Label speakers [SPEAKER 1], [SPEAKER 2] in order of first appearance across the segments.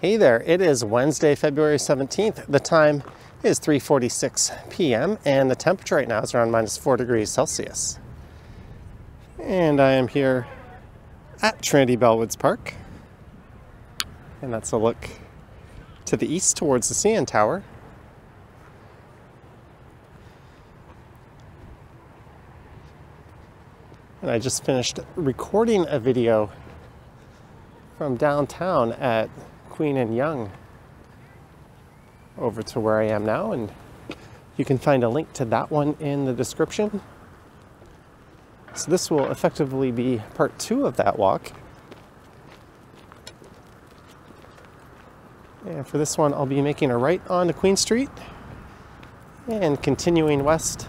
[SPEAKER 1] Hey there, it is Wednesday, February 17th. The time is 3:46 p.m. and the temperature right now is around -4 degrees Celsius. And I am here at Trinity Bellwoods Park. And that's a look to the east towards the CN Tower. And I just finished recording a video from downtown at Queen and Yonge over to where I am now, and you can find a link to that one in the description. So this will effectively be part 2 of that walk. And for this one, I'll be making a right onto Queen Street and continuing west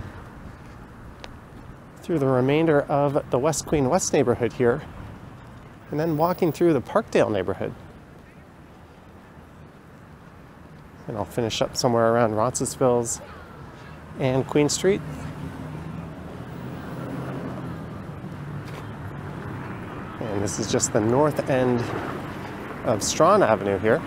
[SPEAKER 1] through the remainder of the West Queen West neighborhood here, and then walking through the Parkdale neighborhood. And I'll finish up somewhere around Roncesvalles and Queen Street. And this is just the north end of Strawn Avenue here.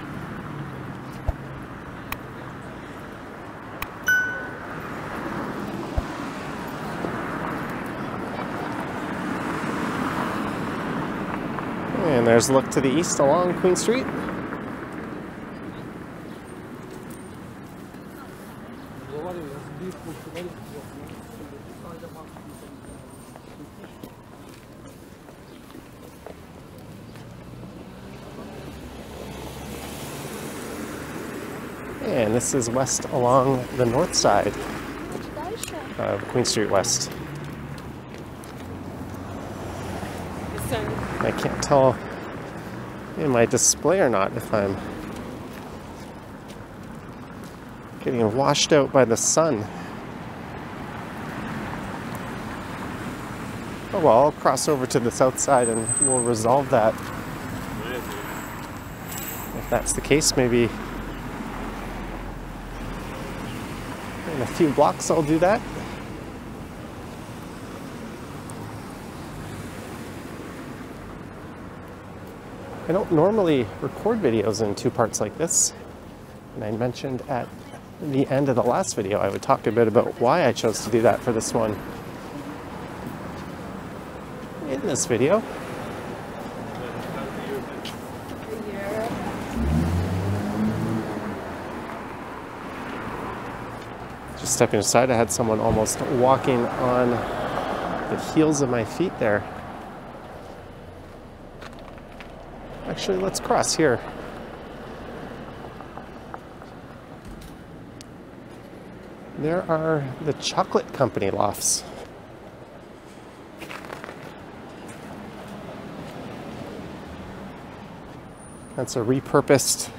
[SPEAKER 1] And there's a look to the east along Queen Street. And this is west along the north side of Queen Street West. I can't tell in my display or not if I'm getting washed out by the sun. Oh well, I'll cross over to the south side and we'll resolve that. If that's the case, maybe in a few blocks I'll do that. I don't normally record videos in 2 parts like this, and I mentioned at the end of the last video I would talk a bit about why I chose to do that for this one in this video. Just stepping aside, I had someone almost walking on the heels of my feet there. Actually, let's cross here. There are the chocolate company lofts. That's a repurposed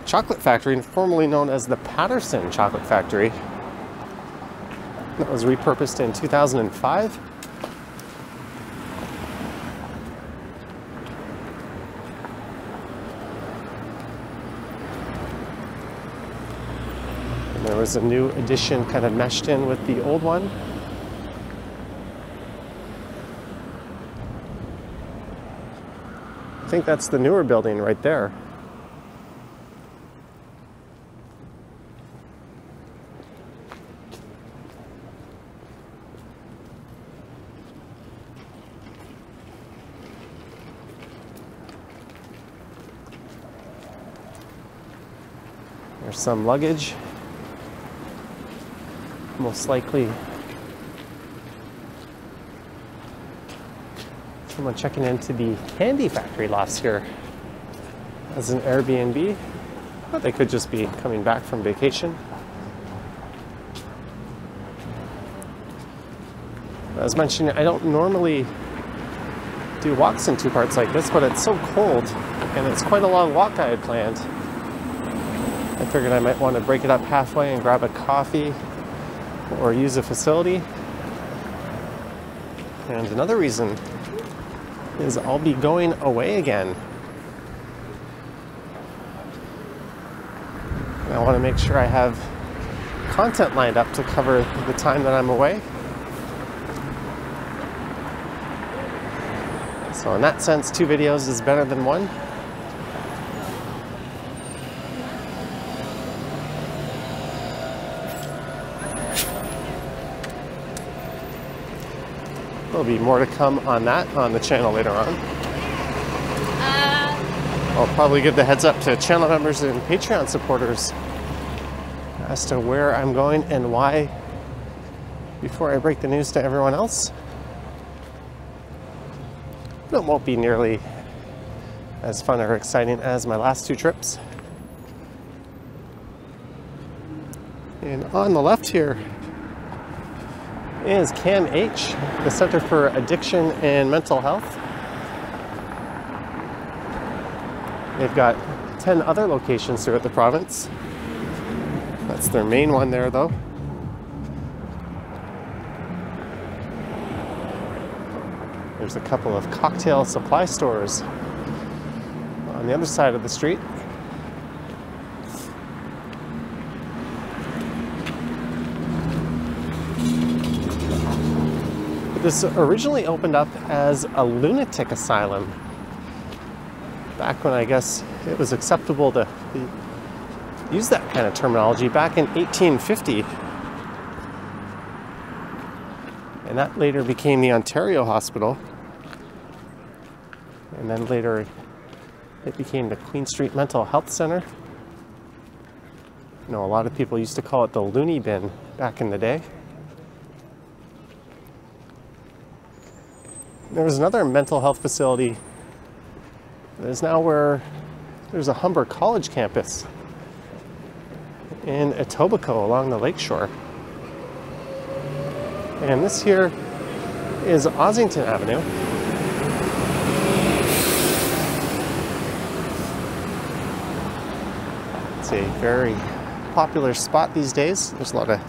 [SPEAKER 1] chocolate factory, formerly known as the Patterson Chocolate Factory. That was repurposed in 2005. There was a new addition kind of meshed in with the old one. I think that's the newer building right there. There's some luggage. Most likely someone checking into the candy factory lofts here as an Airbnb, but they could just be coming back from vacation. As mentioned, I don't normally do walks in 2 parts like this, but it's so cold and it's quite a long walk I had planned. I figured I might want to break it up halfway and grab a coffee or use a facility. And another reason is I'll be going away again. And I want to make sure I have content lined up to cover the time that I'm away. So in that sense, 2 videos is better than 1. There'll be more to come on that on the channel later on. I'll probably give the heads up to channel members and Patreon supporters as to where I'm going and why before I break the news to everyone else. But it won't be nearly as fun or exciting as my last two trips. And on the left here is CAMH, the Center for Addiction and Mental Health. They've got 10 other locations throughout the province. That's their main one there, though. There's a couple of cocktail supply stores on the other side of the street. This originally opened up as a lunatic asylum back when I guess it was acceptable to use that kind of terminology back in 1850. And that later became the Ontario Hospital. And then later it became the Queen Street Mental Health Center. You know, a lot of people used to call it the loony bin back in the day. There was another mental health facility that is now where there's a Humber College campus in Etobicoke along the lakeshore. And this here is Ossington Avenue. It's a very popular spot these days. There's a lot of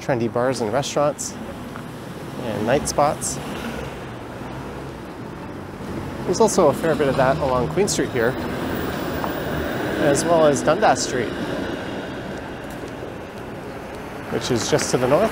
[SPEAKER 1] trendy bars and restaurants and night spots. There's also a fair bit of that along Queen Street here, as well as Dundas Street, which is just to the north.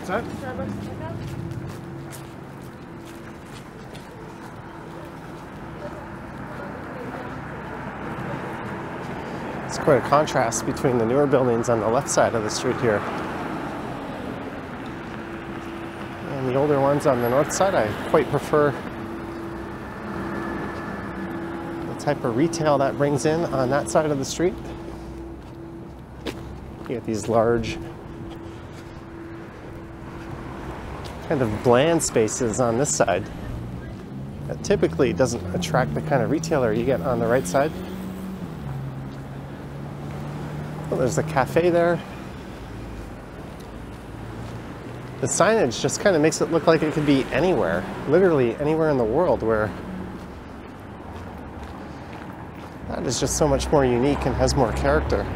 [SPEAKER 1] What's that? It's quite a contrast between the newer buildings on the left side of the street here and the older ones on the north side. I quite prefer the type of retail that brings in on that side of the street. You get these large kind of bland spaces on this side that typically doesn't attract the kind of retailer you get on the right side. Well, there's a cafe there. The signage just kind of makes it look like it could be anywhere, literally anywhere in the world, where that is just so much more unique and has more character.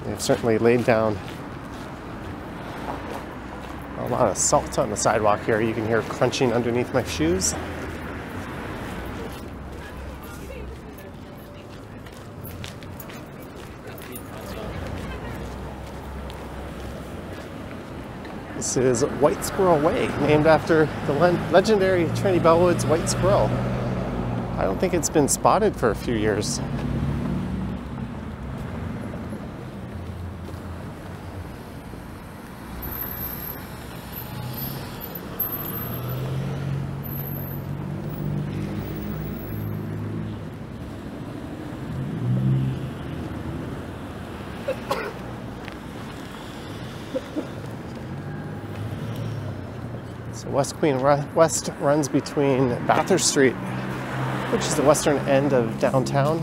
[SPEAKER 1] They've certainly laid down a lot of salt on the sidewalk here. You can hear crunching underneath my shoes. This is White Squirrel Way, named after the legendary Trinity Bellwoods white squirrel. I don't think it's been spotted for a few years. So West Queen West runs between Bathurst Street, which is the western end of downtown,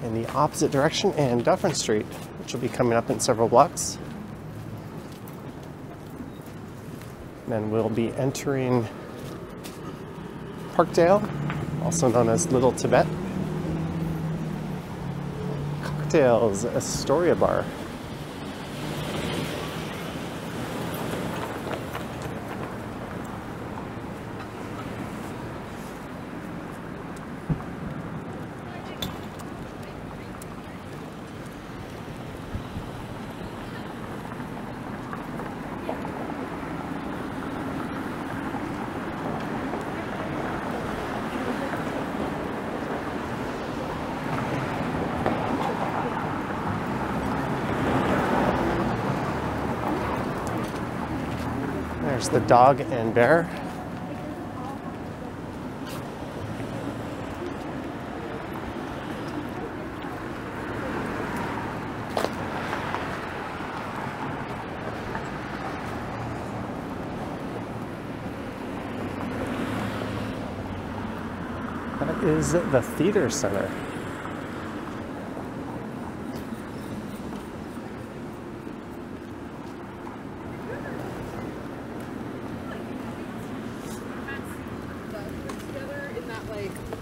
[SPEAKER 1] in the opposite direction, and Dufferin Street, which will be coming up in several blocks. And then we'll be entering Parkdale also known as Little Tibet. Cocktails, Astoria Bar. There's the Dog and Bear. That is the Theater Center.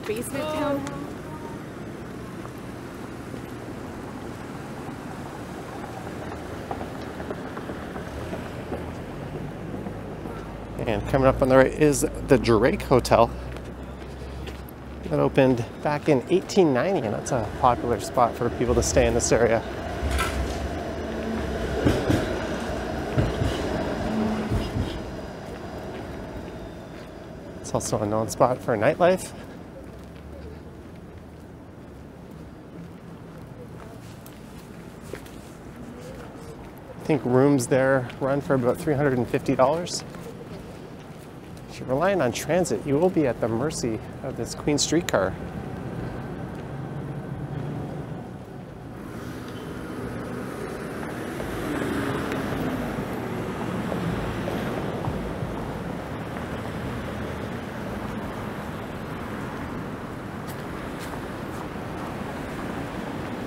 [SPEAKER 2] Basement town.
[SPEAKER 1] And coming up on the right is the Drake Hotel. That opened back in 1890, and that's a popular spot for people to stay in this area. It's also a known spot for nightlife. I think rooms there run for about $350. If you're relying on transit, you will be at the mercy of this Queen streetcar.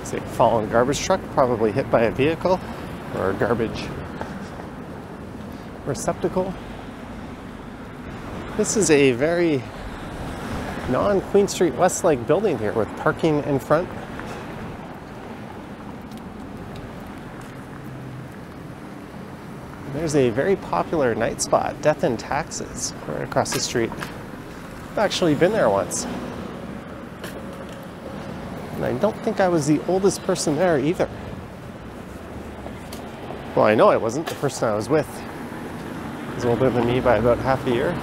[SPEAKER 1] It's a fallen garbage truck, probably hit by a vehicle or a garbage receptacle. This is a very non-Queen Street West-like building here with parking in front. There's a very popular night spot, Death and Taxes, right across the street. I've actually been there once. And I don't think I was the oldest person there either. Well, I know I wasn't. The person I was with was older than me by about half a year.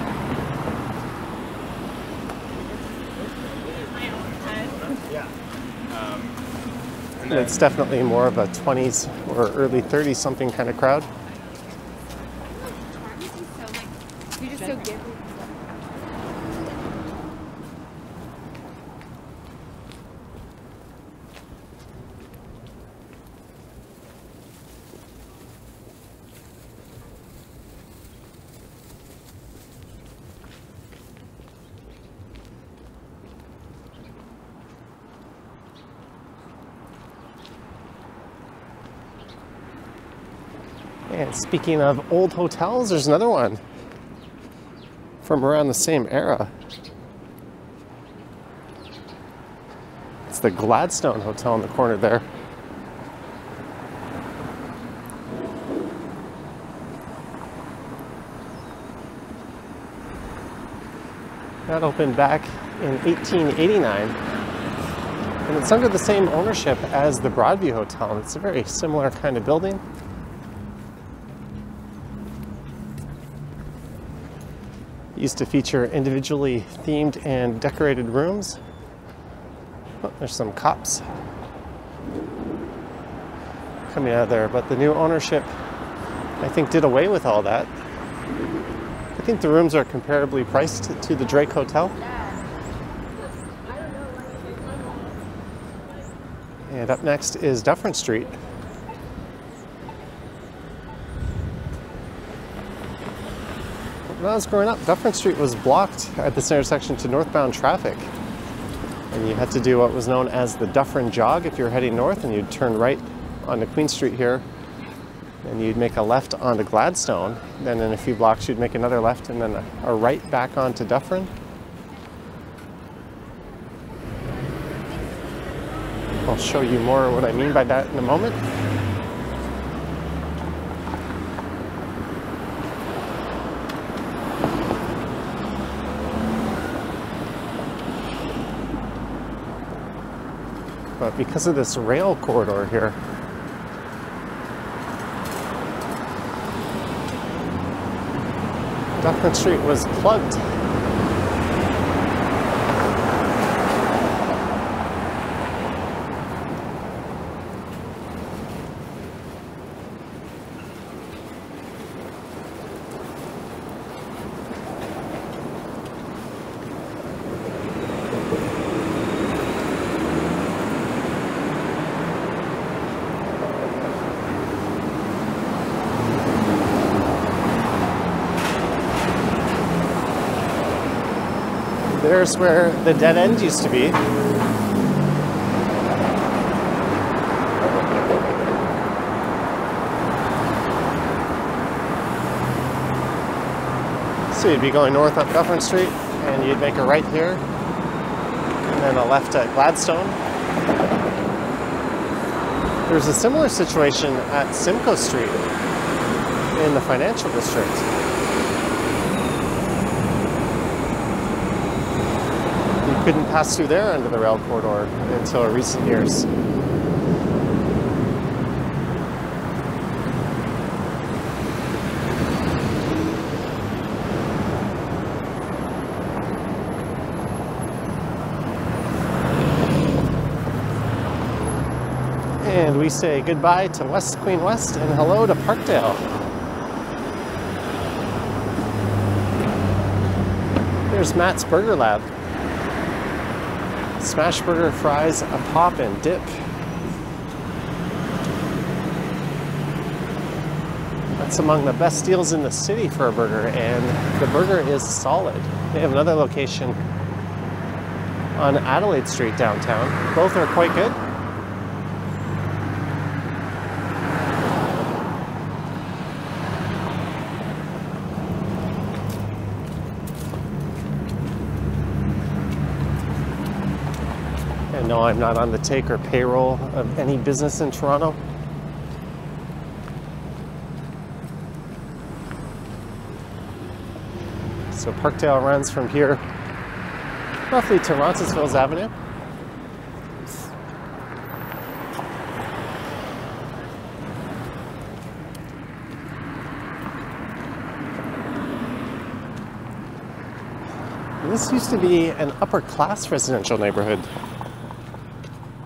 [SPEAKER 1] And it's definitely more of a 20s or early 30s something kind of crowd.
[SPEAKER 2] You're just so giving.
[SPEAKER 1] And speaking of old hotels, there's another one from around the same era. It's the Gladstone Hotel in the corner there. That opened back in 1889. And it's under the same ownership as the Broadview Hotel, and it's a very similar kind of building. It used to feature individually themed and decorated rooms. Oh, there's some cops coming out of there, but the new ownership, I think, did away with all that. I think the rooms are comparably priced to the Drake Hotel. And up next is Dufferin Street. When I was growing up, Dufferin Street was blocked at this intersection to northbound traffic. And you had to do what was known as the Dufferin Jog if you're heading north, and you'd turn right onto Queen Street here, and you'd make a left onto Gladstone. Then in a few blocks you'd make another left and then a right back onto Dufferin. I'll show you more what I mean by that in a moment. But because of this rail corridor here, Dufferin Street was plugged. There's where the dead end used to be. So you'd be going north up Dufferin Street, and you'd make a right here, and then a left at Gladstone. There's a similar situation at Simcoe Street in the financial district. Couldn't pass through there under the rail corridor until recent years. And we say goodbye to West Queen West and hello to Parkdale. There's Matt's Burger Lab. Smash burger, fries, a pop, and dip. That's among the best deals in the city for a burger, and the burger is solid. They have another location on Adelaide Street downtown. Both are quite good. No, I'm not on the take or payroll of any business in Toronto. So Parkdale runs from here roughly to Roncesvalles Avenue. And this used to be an upper class residential neighborhood.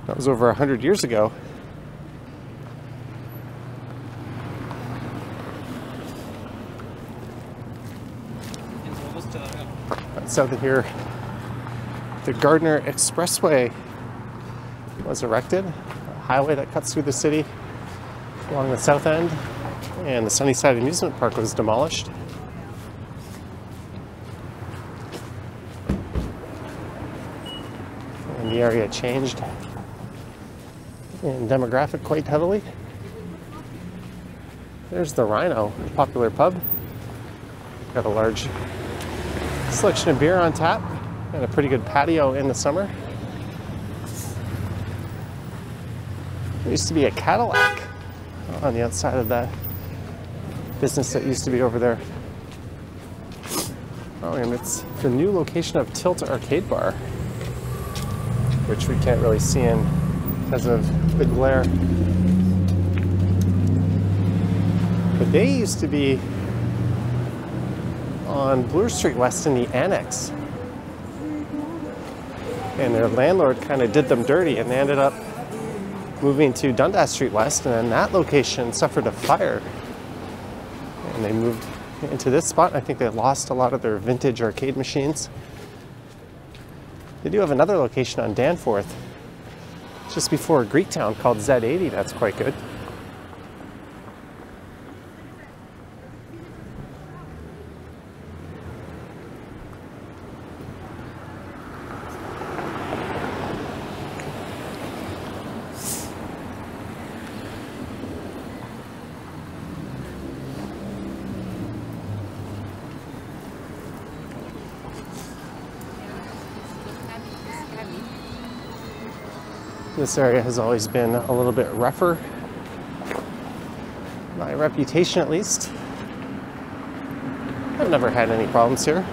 [SPEAKER 1] That was over 100 years ago. South of here, the Gardner Expressway was erected, a highway that cuts through the city along the south end, and the Sunnyside Amusement Park was demolished. And the area changed in demographic quite heavily. There's the Rhino, a popular pub. Got a large selection of beer on tap and a pretty good patio in the summer. There used to be a Cadillac on the outside of that business that used to be over there. Oh, and it's the new location of Tilt Arcade Bar, which we can't really see in because of the glare. But they used to be on Bloor Street West in the Annex. And their landlord kind of did them dirty, and they ended up moving to Dundas Street West, and then that location suffered a fire. And they moved into this spot. I think they lost a lot of their vintage arcade machines. They do have another location on Danforth, just before Greektown, called Z80. That's quite good. This area has always been a little bit rougher, my reputation at least. I've never had any problems here.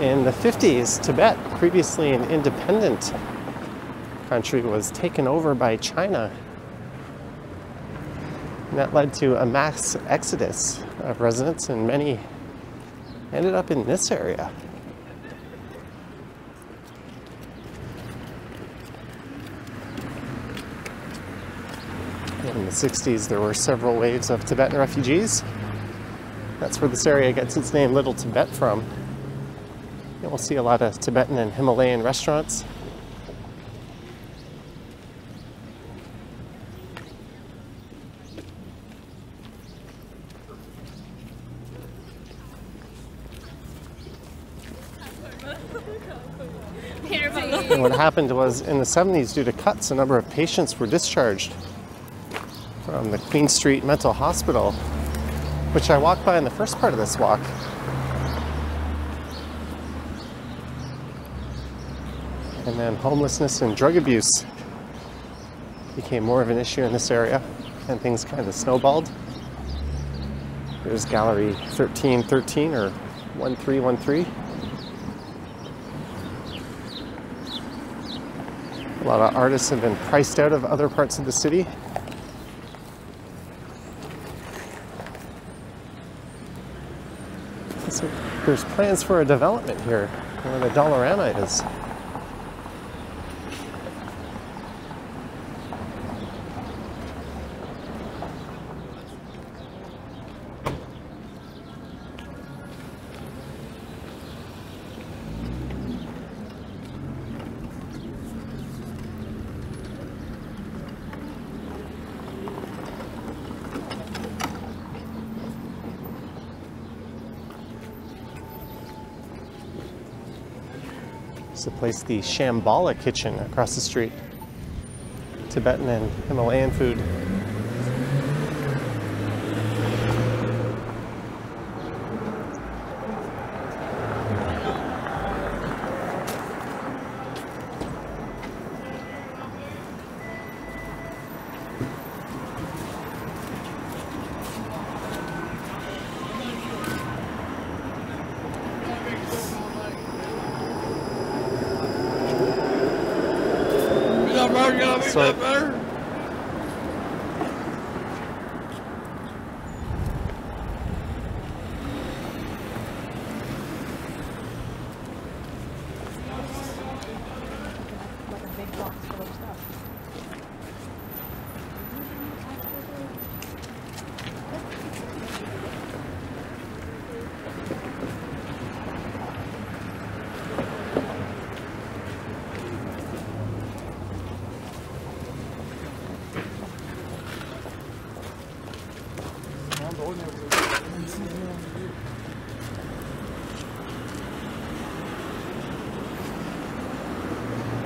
[SPEAKER 1] In the 50s, Tibet, previously an independent country, was taken over by China. And that led to a mass exodus of residents, and many ended up in this area. In the 60s, there were several waves of Tibetan refugees. That's where this area gets its name, Little Tibet, from. And we'll see a lot of Tibetan and Himalayan restaurants. And what happened was, in the 70s, due to cuts, a number of patients were discharged from the Queen Street Mental Hospital, which I walked by in the first part of this walk. And then homelessness and drug abuse became more of an issue in this area, and things kind of snowballed. There's Gallery 1313 or 1313. A lot of artists have been priced out of other parts of the city. So there's plans for a development here where the Dollarama is. To place the Shambhala kitchen across the street. Tibetan and Himalayan food. So,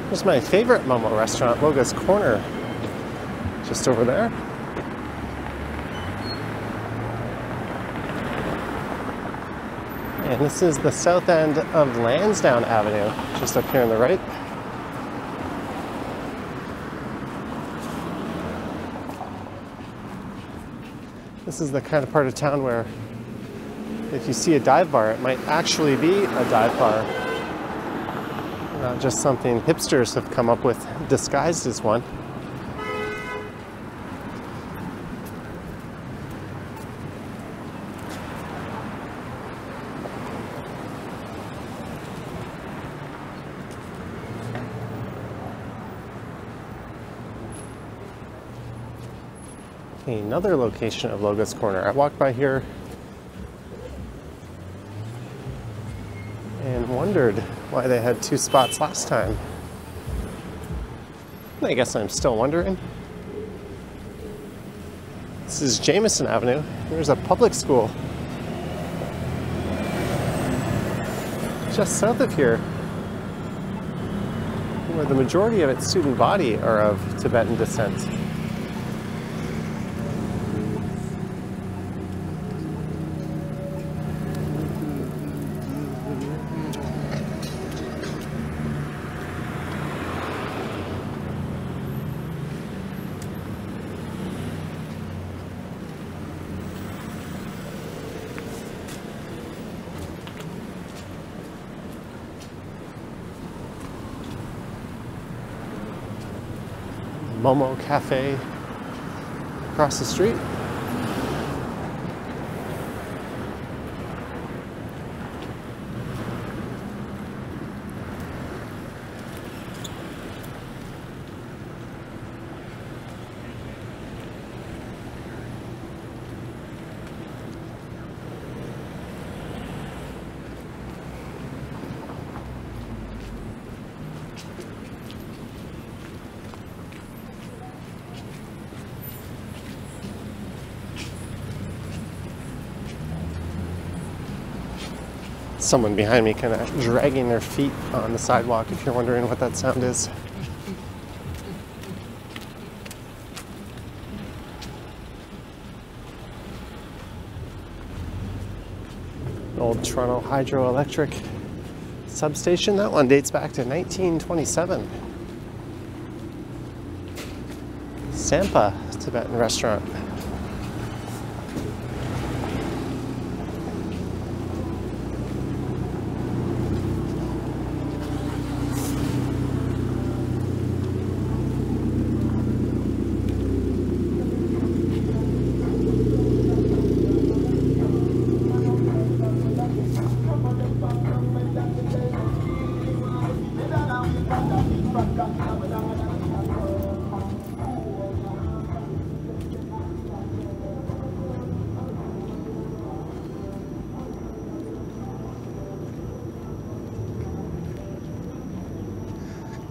[SPEAKER 1] here's my favorite Momo restaurant, Logus Corner, just over there. And this is the south end of Lansdowne Avenue, just up here on the right. This is the kind of part of town where if you see a dive bar, it might actually be a dive bar. Not just something hipsters have come up with disguised as one. Another location of Logus Corner. I walked by here and wondered why they had two spots last time. I guess I'm still wondering. This is Jameson Avenue. There's a public school just south of here, where the majority of its student body are of Tibetan descent. Momo Cafe across the street. Someone behind me kind of dragging their feet on the sidewalk, if you're wondering what that sound is. Old Toronto hydroelectric substation. That one dates back to 1927. Sampa Tibetan restaurant.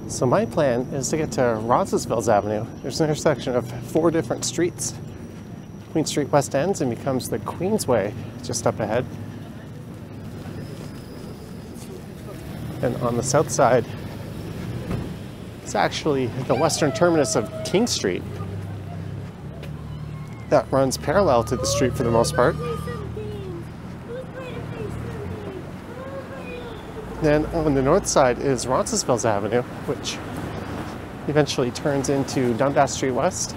[SPEAKER 1] So my plan is to get to Roncesvalles Avenue. There's an intersection of 4 different streets. Queen Street West ends and becomes the Queensway just up ahead. And on the south side, it's actually the western terminus of King Street. That runs parallel to the street for the most part. Then on the north side is Roncesvalles Avenue, which eventually turns into Dundas Street West.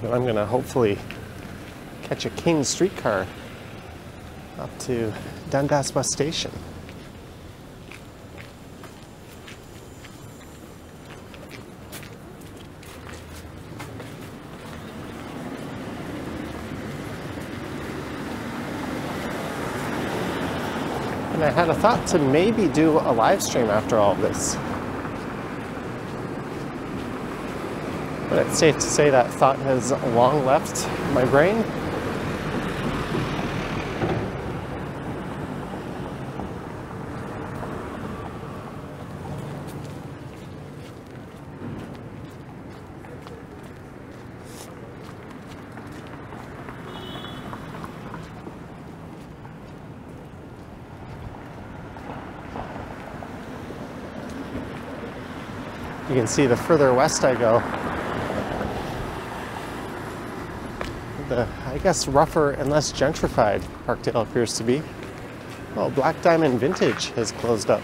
[SPEAKER 1] And I'm going to hopefully catch a King streetcar up to Dundas West Station. And I had a thought to maybe do a live stream after all of this. But it's safe to say that thought has long left my brain. You can see the further west I go, the, I guess, rougher and less gentrified Parkdale appears to be. Oh, Black Diamond Vintage has closed up.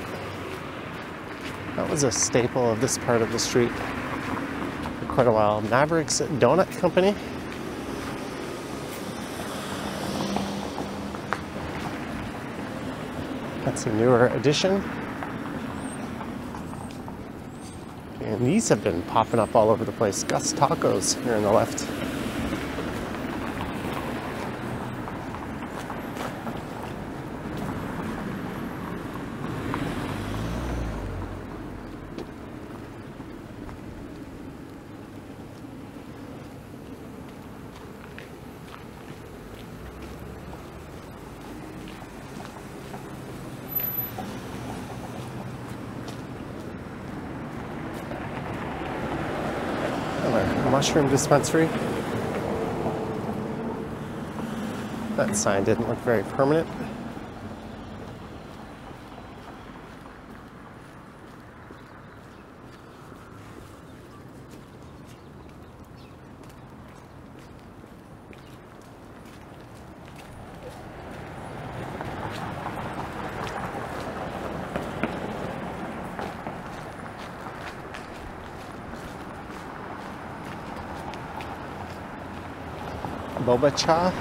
[SPEAKER 1] That was a staple of this part of the street for quite a while. Maverick's Donut Company. That's a newer addition. And these have been popping up all over the place. Gus Tacos here on the left. Mushroom dispensary. That sign didn't look very permanent. Boba cha.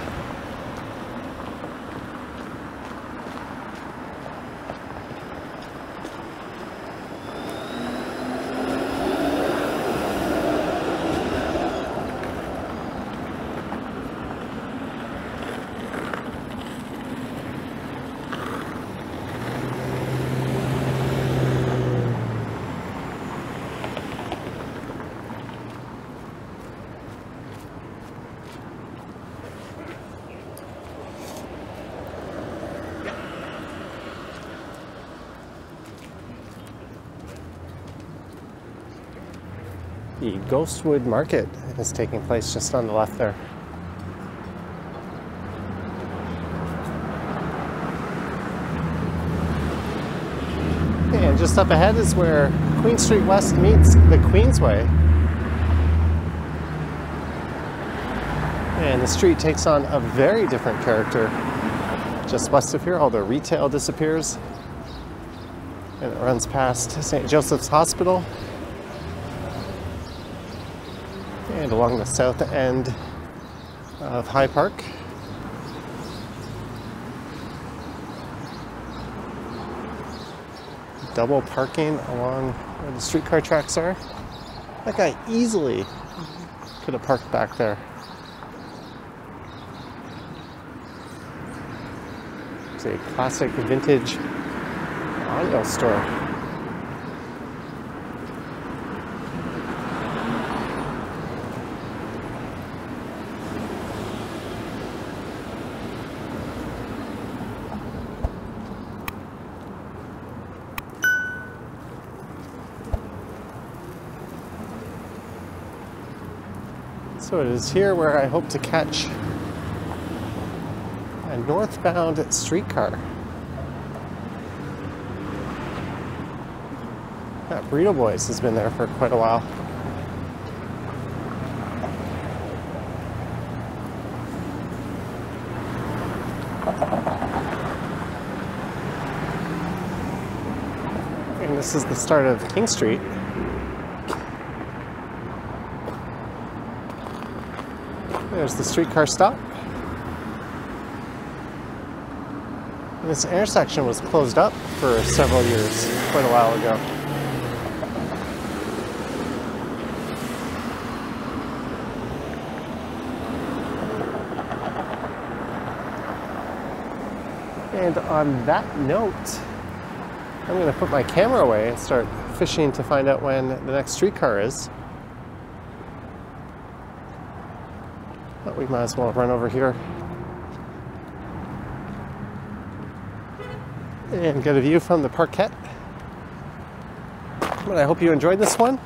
[SPEAKER 1] The Ghostwood Market is taking place just on the left there. And just up ahead is where Queen Street West meets the Queensway. And the street takes on a very different character. Just west of here, all the retail disappears. And it runs past St. Joseph's Hospital. And along the south end of High Park. Double parking along where the streetcar tracks are. That guy easily could have parked back there. It's a classic vintage audio store. So it is here where I hope to catch a northbound streetcar. That Burrito Boys has been there for quite a while. And this is the start of King Street. There's the streetcar stop. And this intersection was closed up for several years, quite a while ago. And on that note, I'm going to put my camera away and start fishing to find out when the next streetcar is. But we might as well run over here and get a view from the parquet. But I hope you enjoyed this one.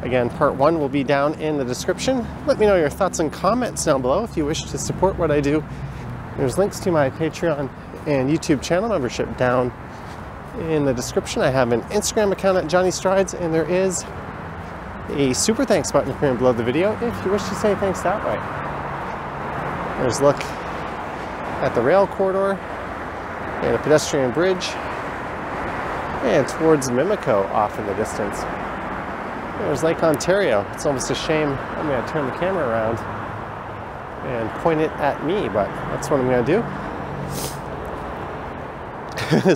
[SPEAKER 1] Again, part 1 will be down in the description. Let me know your thoughts and comments down below if you wish to support what I do. There's links to my Patreon and YouTube channel membership down in the description. I have an Instagram account at Johnny Strides, and there is a super thanks button here below the video if you wish to say thanks that way. There's a look at the rail corridor and a pedestrian bridge, and towards Mimico off in the distance. There's Lake Ontario. It's almost a shame I'm going to turn the camera around and point it at me, but that's what I'm going to do.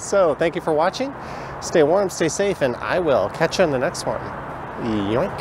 [SPEAKER 1] So thank you for watching. Stay warm, stay safe, and I will catch you on the next one. Yoink.